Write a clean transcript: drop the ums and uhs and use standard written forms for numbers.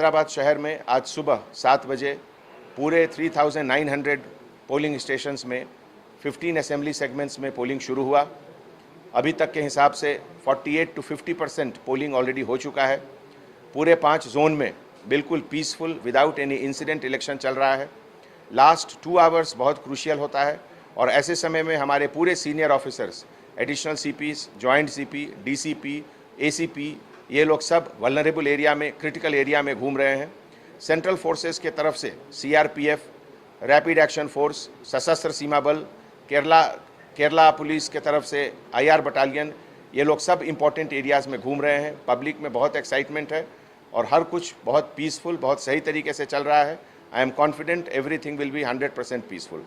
हैदराबाद शहर में आज सुबह 7 बजे पूरे 3900 पोलिंग स्टेशंस में 15 असेंबली सेगमेंट्स में पोलिंग शुरू हुआ। अभी तक के हिसाब से 48 to 50% पोलिंग ऑलरेडी हो चुका है। पूरे 5 जोन में बिल्कुल peaceful without any incident election चल रहा है। लास्ट 2 आवर्स बहुत क्रूशियल होता है और ऐसे समय में हमारे पूरे senior officers, additional CPs, joint CP, DCP, ACP, ये लोग सब वल्नरेबल एरिया में, क्रिटिकल एरिया में घूम रहे हैं। सेंट्रल फोर्सेस के तरफ से सीआरपीएफ, रैपिड एक्शन फोर्स, सशस्त्र सीमा बल, केरला पुलिस के तरफ से आईआर बटालियन, ये लोग सब इम्पॉर्टेंट एरियाज़ में घूम रहे हैं। पब्लिक में बहुत एक्साइटमेंट है और हर कुछ बहुत पीसफुल, बहुत सही तरीके से चल रहा है। I am confident everything will be 100% peaceful.